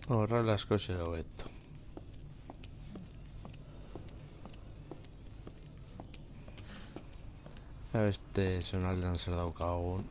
Horrela asko zer hobeto. Beste zonaldean zer daukagun.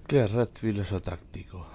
Qué red filosotáctico.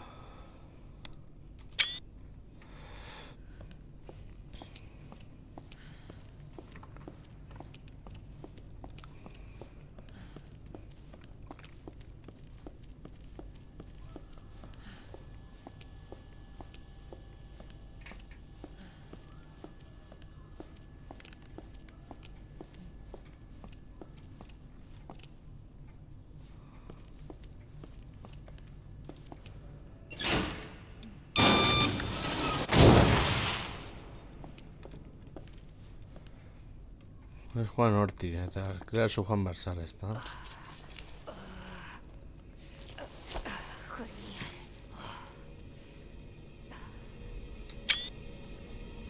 Es Juan Hortik, eta kreazu Juan Barzara, ez da?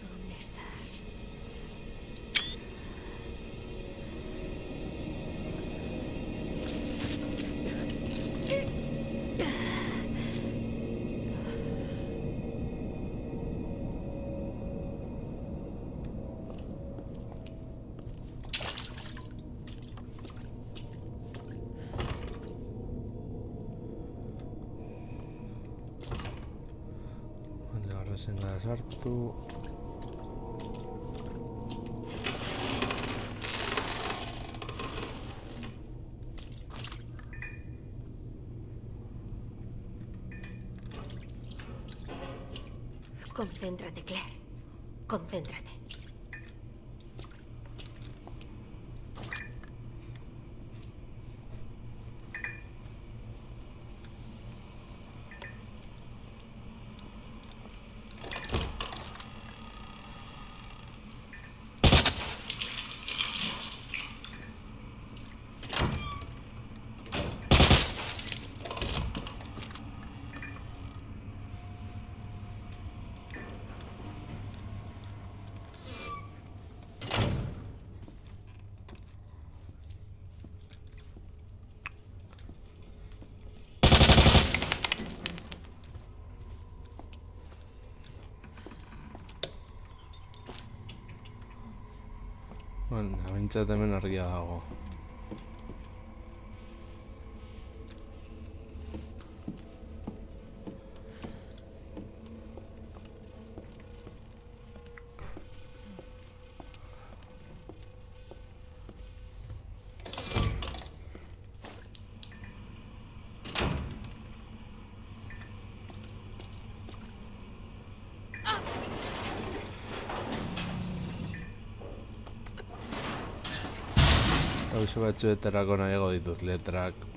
¿Dónde estás? Vale, ahora se me da sartu. Concéntrate, Claire. Concéntrate. Bueno, behintzat hemen argia dago. Hauze batzuetarako nahiago ditut letrak.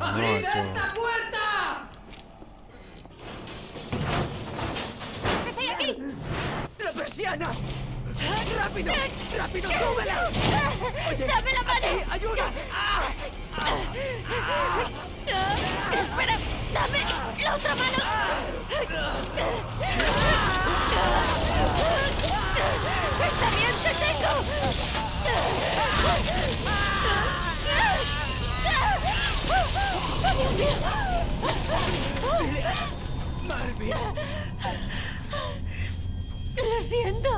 ¡Abrid macho. esta puerta! ¡Estoy aquí! ¡La persiana! ¡Rápido! ¡Rápido, súbela! Oye, ¡Dame la mano! aquí, ¡ayuda! ¡Ah! ¡Espera! ¡Dame la otra mano! ¡Está bien, te tengo! ¡Marvin! ¡Lo siento!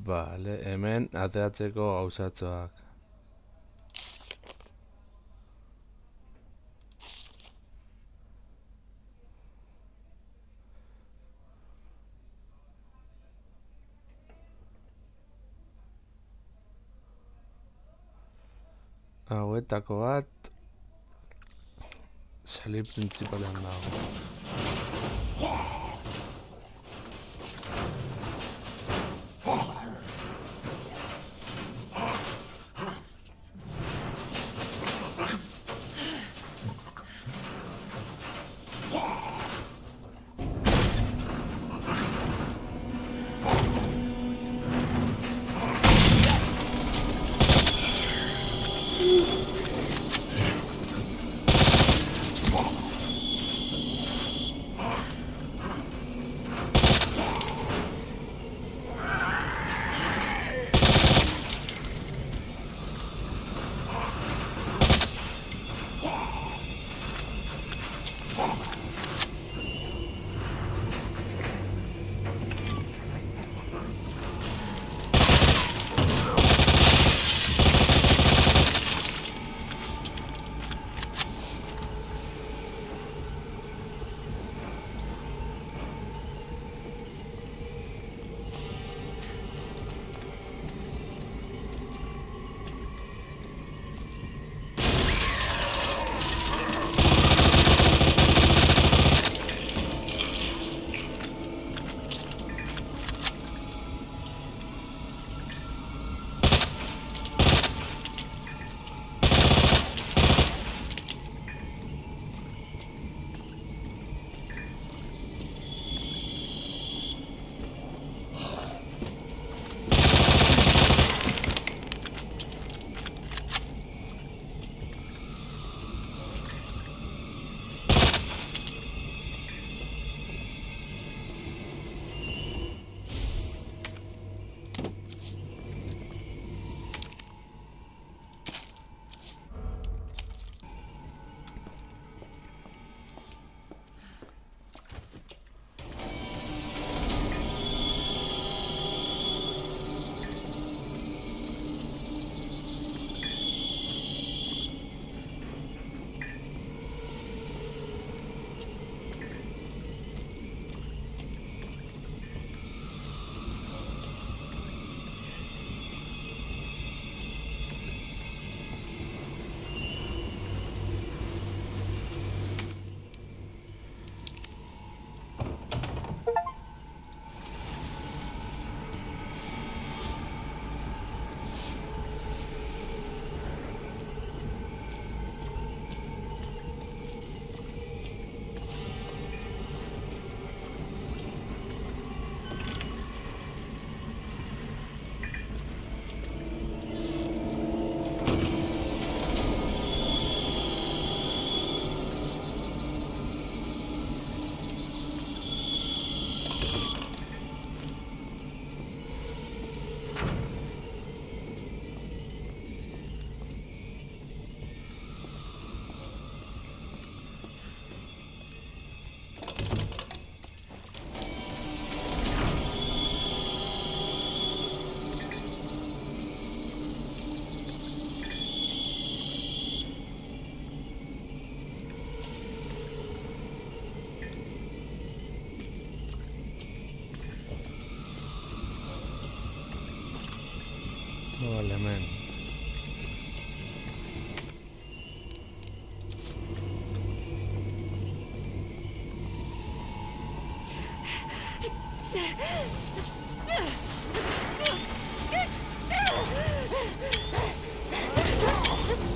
Vale, hemen ateratzeko gauzatxoak. Hauetako bat salir printzipalean dago.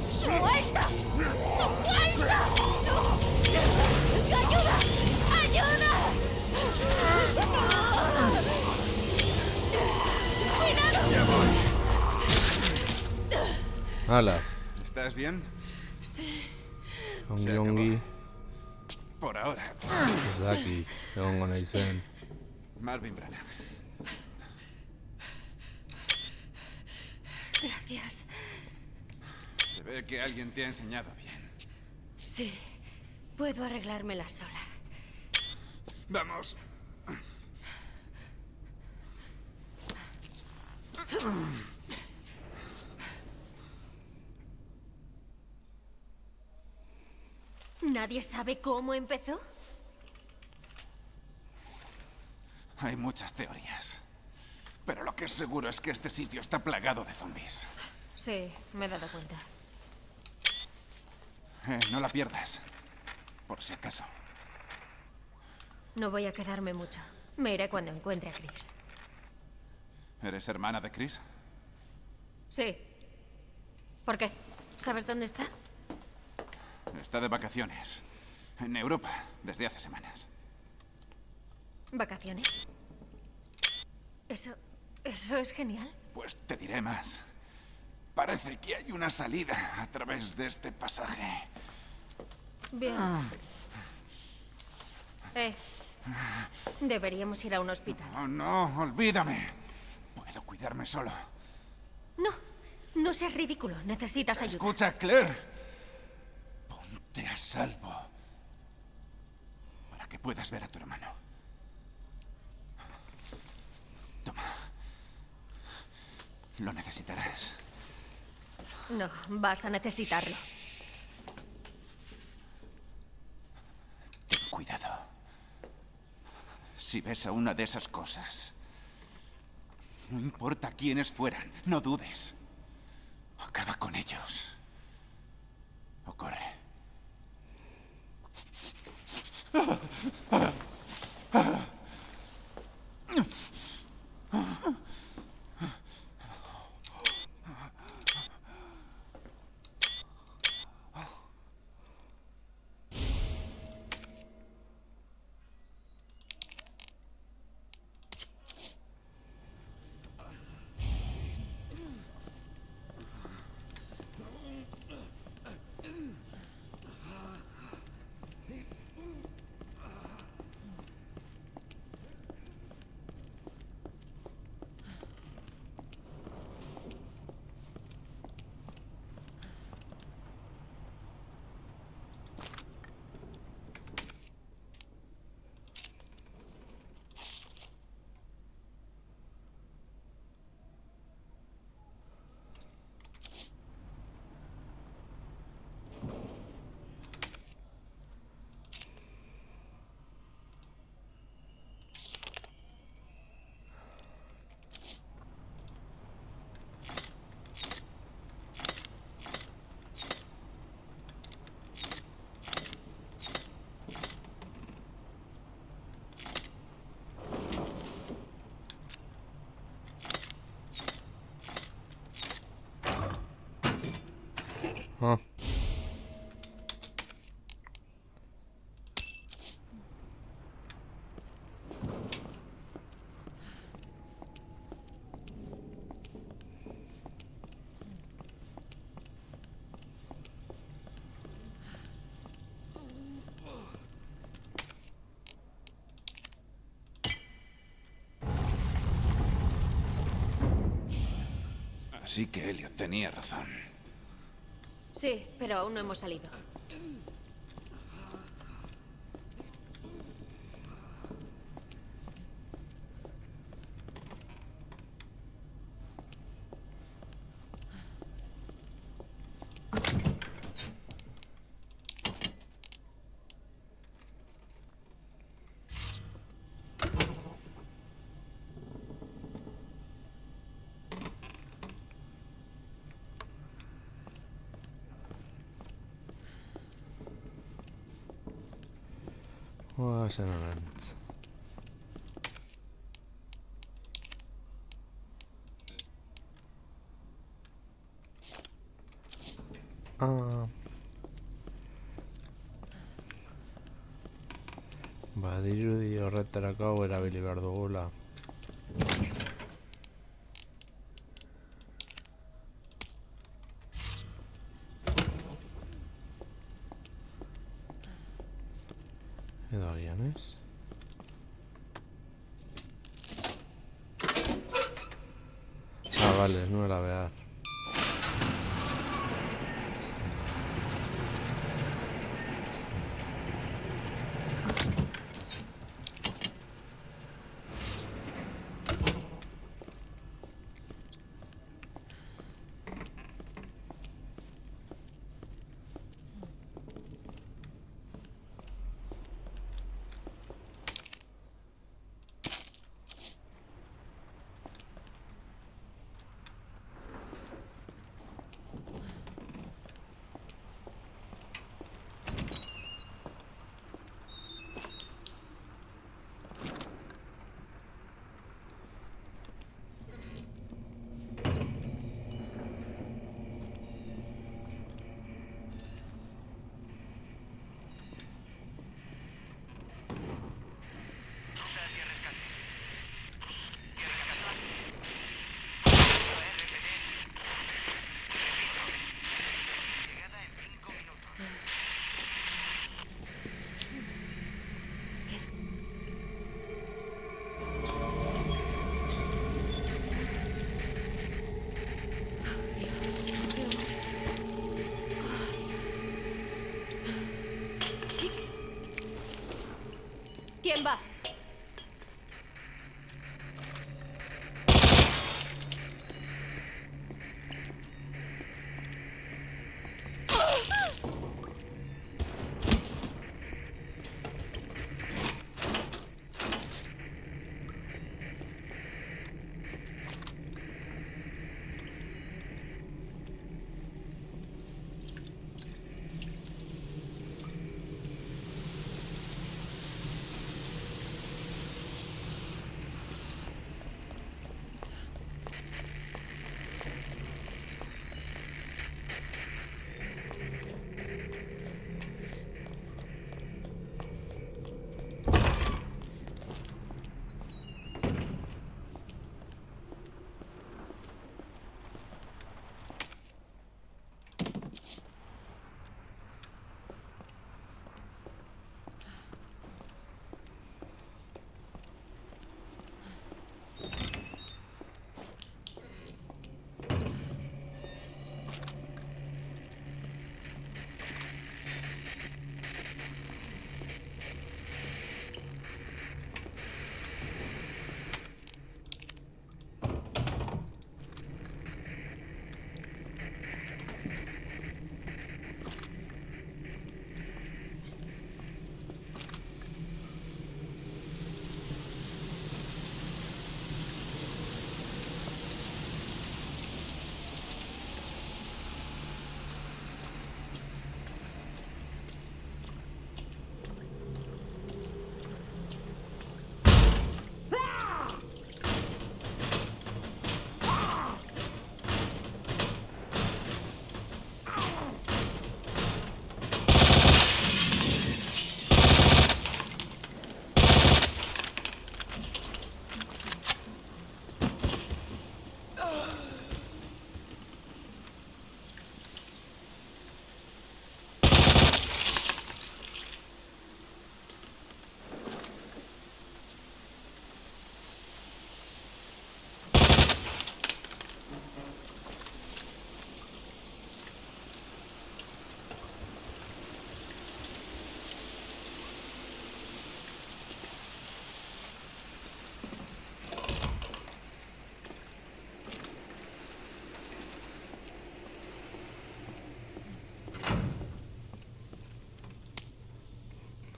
¡Suelta! ¡Suelta! ¡Ayuda! ¡Ayuda! ¡Cuidado! ¡Hala! ¿Estás bien? Ongi Se acabó. ongi. Por ahora. Ez daki, egongo nahi zen. Marvin Branagh. Gracias. Se ve que alguien te ha enseñado bien. Sí, puedo arreglármela sola. Vamos. ¿Nadie sabe cómo empezó? Hay muchas teorías. Pero lo que es seguro es que este sitio está plagado de zombies. Sí, me he dado cuenta. No la pierdas. Por si acaso. No voy a quedarme mucho. Me iré cuando encuentre a Chris. ¿Eres hermana de Chris? Sí. ¿Por qué? ¿Sabes dónde está? Está de vacaciones. En Europa, desde hace semanas. ¿Vacaciones? Eso es genial. Pues te diré más. Parece que hay una salida a través de este pasaje. Bien. Deberíamos ir a un hospital. Oh, no, olvídame. Puedo cuidarme solo. No, no seas ridículo. Necesitas ayuda. Escucha, Claire. Ponte a salvo. Para que puedas ver a tu hermano. Toma. Lo necesitarás. No, vas a necesitarlo. Ten cuidado. Si ves a una de esas cosas, no importa quiénes fueran, no dudes. Acaba con ellos. O corre. Ah. Así que Elliot tenía razón. Sí, pero aún no hemos salido. Sen on nyt. Ah. Badirudi horretarako hau erabili behar dugula. Edo agian ez? Ah, vale, ez nuela behar. ¿Quién va?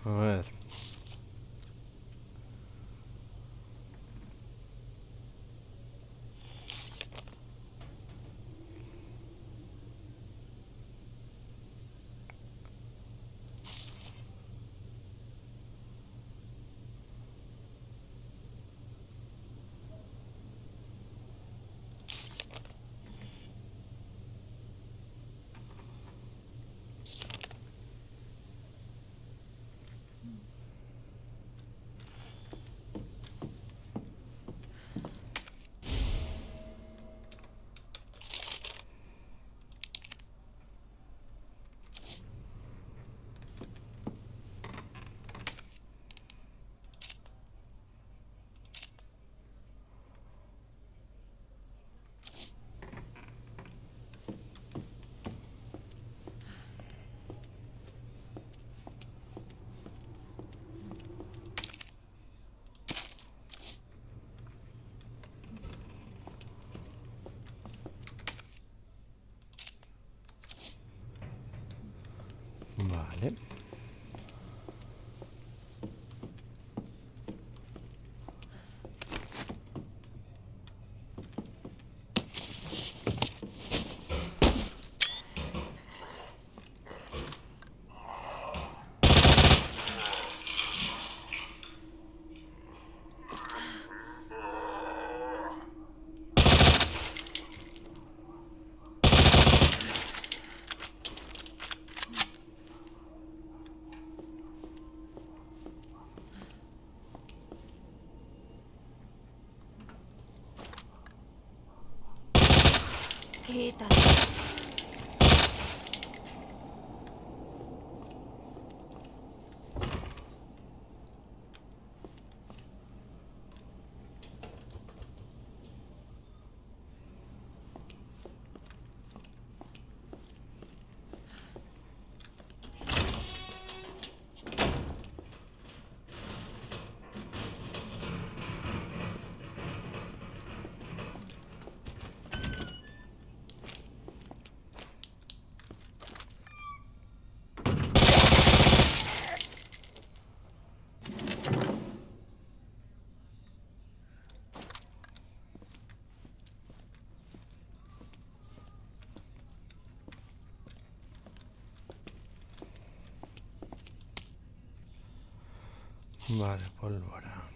A ver. Quita. Vale, pólvora.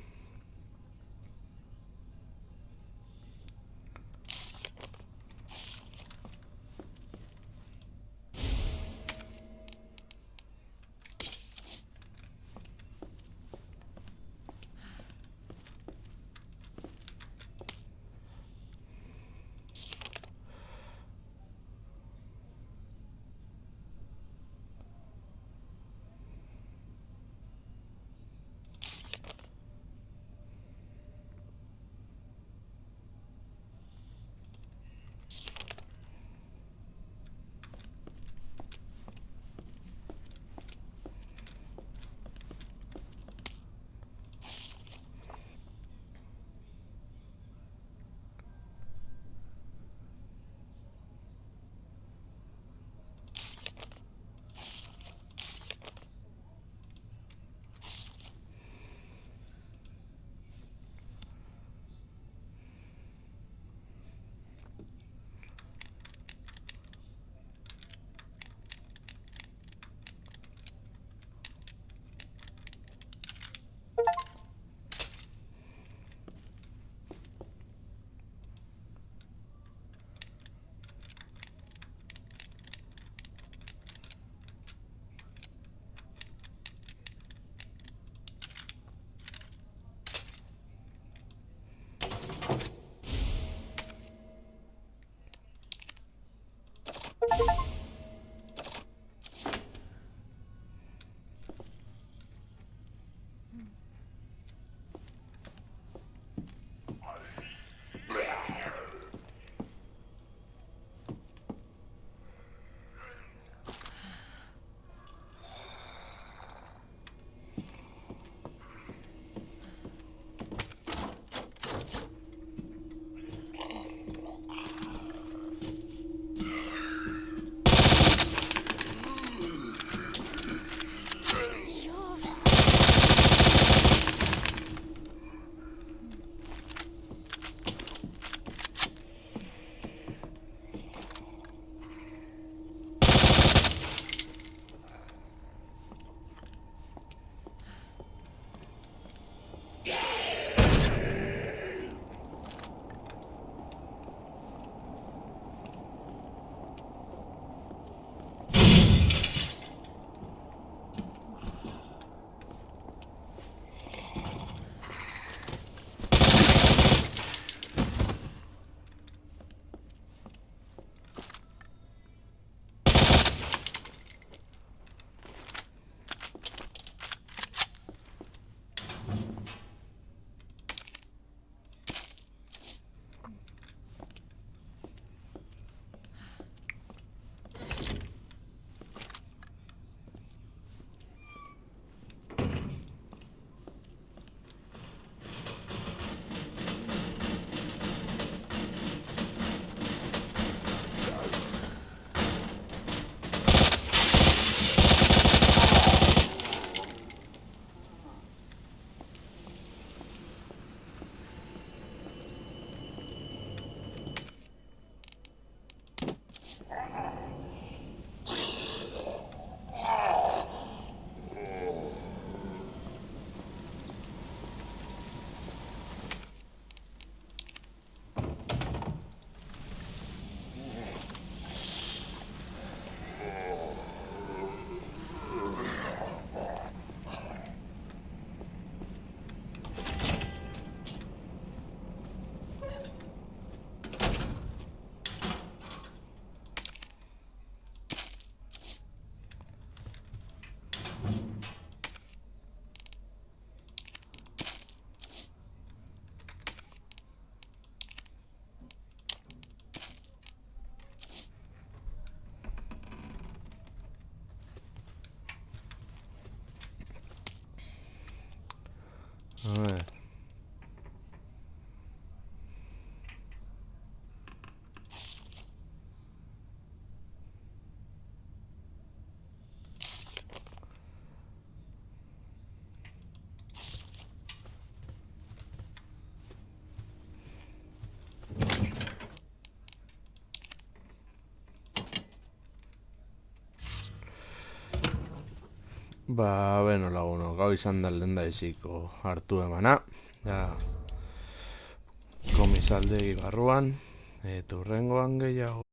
A ver. Beno lagunok, gau izan da lehendabiziko hartu emana. Ja, komisaldegi barruan, eta hurrengoan gehiago.